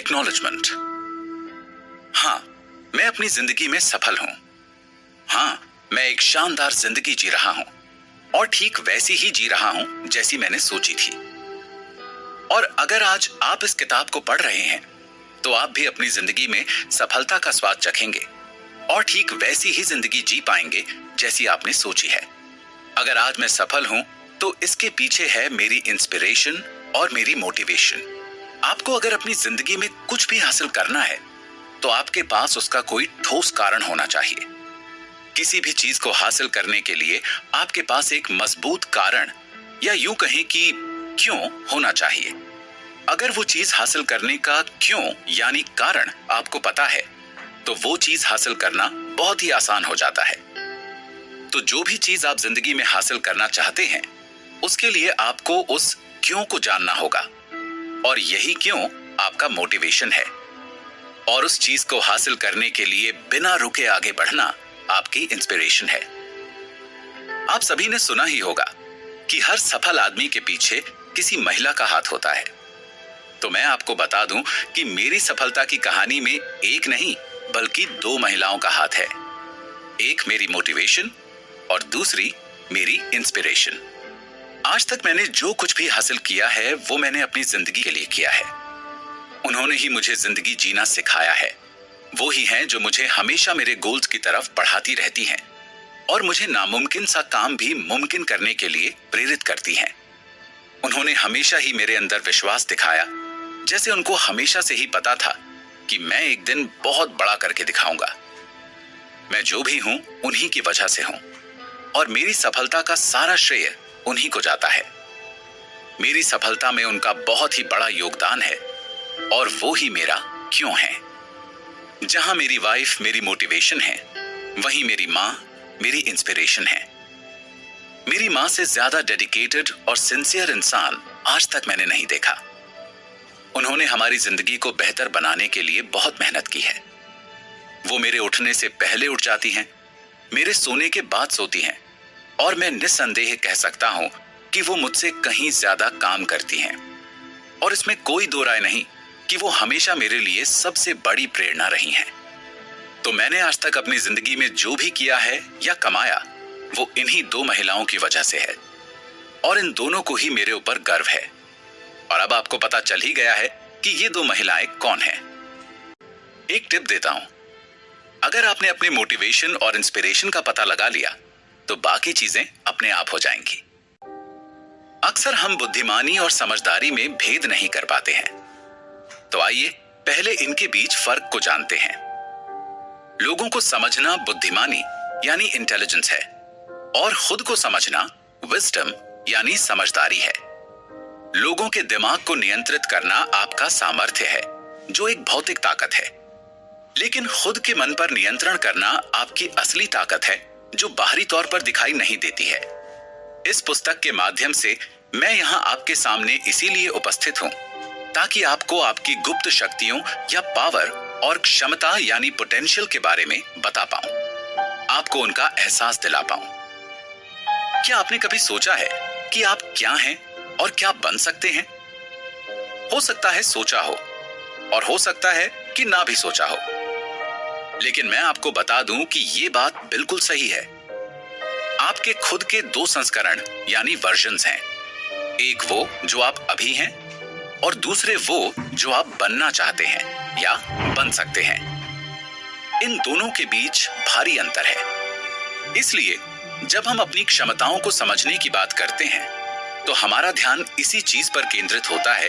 Acknowledgement. हाँ, मैं अपनी जिंदगी में सफल हूं। हाँ, मैं एक शानदार जिंदगी जी रहा हूं और ठीक वैसी ही जी रहा हूं जैसी मैंने सोची थी। और अगर आज आप इस किताब को पढ़ रहे हैं तो आप भी अपनी जिंदगी में सफलता का स्वाद चखेंगे और ठीक वैसी ही जिंदगी जी पाएंगे जैसी आपने सोची है। अगर आज मैं सफल हूं तो इसके पीछे है मेरी इंस्पिरेशन और मेरी मोटिवेशन। आपको अगर अपनी जिंदगी में कुछ भी हासिल करना है तो आपके पास उसका कोई ठोस कारण होना चाहिए। किसी भी चीज को हासिल करने के लिए आपके पास एक मजबूत कारण या यूं कहें कि क्यों होना चाहिए। अगर वो चीज हासिल करने का क्यों यानी कारण आपको पता है तो वो चीज हासिल करना बहुत ही आसान हो जाता है। तो जो भी चीज आप जिंदगी में हासिल करना चाहते हैं उसके लिए आपको उस क्यों को जानना होगा और यही क्यों आपका मोटिवेशन है। और उस चीज को हासिल करने के लिए बिना रुके आगे बढ़ना आपकी इंस्पिरेशन है। आप सभी ने सुना ही होगा कि हर सफल आदमी के पीछे किसी महिला का हाथ होता है। तो मैं आपको बता दूं कि मेरी सफलता की कहानी में एक नहीं बल्कि दो महिलाओं का हाथ है। एक मेरी मोटिवेशन और दूसरी मेरी इंस्पिरेशन। आज तक मैंने जो कुछ भी हासिल किया है वो मैंने अपनी जिंदगी के लिए किया है। उन्होंने ही मुझे जिंदगी जीना सिखाया है। वो ही हैं जो मुझे हमेशा मेरे गोल्स की तरफ बढ़ाती रहती हैं और मुझे नामुमकिन सा काम भी मुमकिन करने के लिए प्रेरित करती हैं। उन्होंने हमेशा ही मेरे अंदर विश्वास दिखाया, जैसे उनको हमेशा से ही पता था कि मैं एक दिन बहुत बड़ा करके दिखाऊंगा। मैं जो भी हूं उन्हीं की वजह से हूं और मेरी सफलता का सारा श्रेय उन्हीं को जाता है। मेरी सफलता में उनका बहुत ही बड़ा योगदान है और वो ही मेरा क्यों है। जहां मेरी वाइफ मेरी मोटिवेशन है वहीं मेरी मां मेरी इंस्पिरेशन है। मेरी मां से ज्यादा डेडिकेटेड और सिंसियर इंसान आज तक मैंने नहीं देखा। उन्होंने हमारी जिंदगी को बेहतर बनाने के लिए बहुत मेहनत की है। वो मेरे उठने से पहले उठ जाती हैं, मेरे सोने के बाद सोती हैं और मैं निस्संदेह कह सकता हूं कि वो मुझसे कहीं ज्यादा काम करती हैं। और इसमें कोई दो राय नहीं कि वो हमेशा मेरे लिए सबसे बड़ी प्रेरणा रही हैं। तो मैंने आज तक अपनी जिंदगी में जो भी किया है या कमाया वो इन्हीं दो महिलाओं की वजह से है और इन दोनों को ही मेरे ऊपर गर्व है। और अब आपको पता चल ही गया है कि ये दो महिलाएं कौन हैं। एक टिप देता हूं, अगर आपने अपने मोटिवेशन और इंस्पिरेशन का पता लगा लिया तो बाकी चीजें अपने आप हो जाएंगी। अक्सर हम बुद्धिमानी और समझदारी में भेद नहीं कर पाते हैं। तो आइए पहले इनके बीच फर्क को जानते हैं। लोगों को समझना बुद्धिमानी यानी इंटेलिजेंस है और खुद को समझना विजडम यानी समझदारी है। लोगों के दिमाग को नियंत्रित करना आपका सामर्थ्य है जो एक भौतिक ताकत है, लेकिन खुद के मन पर नियंत्रण करना आपकी असली ताकत है जो बाहरी तौर पर दिखाई नहीं देती है। इस पुस्तक के माध्यम से मैं यहां आपके सामने इसीलिए उपस्थित हूं ताकि आपको आपकी गुप्त शक्तियों या पावर और क्षमता यानी पोटेंशियल के बारे में बता पाऊं, आपको उनका एहसास दिला पाऊं। क्या आपने कभी सोचा है कि आप क्या हैं और क्या बन सकते हैं? हो सकता है सोचा हो और हो सकता है कि ना भी सोचा हो, लेकिन मैं आपको बता दूं कि ये बात बिल्कुल सही है। आपके खुद के दो संस्करण यानी वर्जन्स हैं। एक वो जो आप अभी हैं और दूसरे वो जो आप बनना चाहते हैं या बन सकते हैं। इन दोनों के बीच भारी अंतर है। इसलिए जब हम अपनी क्षमताओं को समझने की बात करते हैं तो हमारा ध्यान इसी चीज पर केंद्रित होता है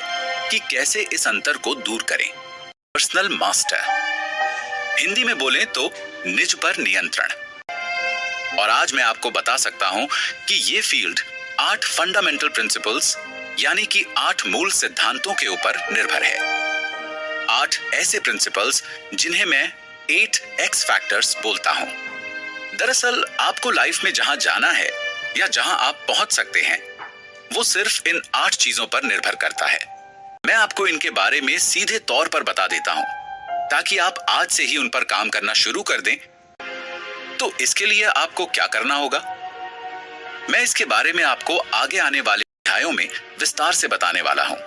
कि कैसे इस अंतर को दूर करें। पर्सनल मास्टर, हिंदी में बोलें तो निज पर नियंत्रण। और आज मैं आपको बता सकता हूं कि ये फील्ड 8 फंडामेंटल प्रिंसिपल्स यानी कि 8 मूल सिद्धांतों के ऊपर निर्भर है। 8 ऐसे प्रिंसिपल्स जिन्हें मैं 8 एक्स फैक्टर्स बोलता हूं। दरअसल आपको लाइफ में जहां जाना है या जहां आप पहुंच सकते हैं वो सिर्फ इन 8 चीजों पर निर्भर करता है। मैं आपको इनके बारे में सीधे तौर पर बता देता हूं ताकि आप आज से ही उन पर काम करना शुरू कर दें। तो इसके लिए आपको क्या करना होगा, मैं इसके बारे में आपको आगे आने वाले अध्यायों में विस्तार से बताने वाला हूं।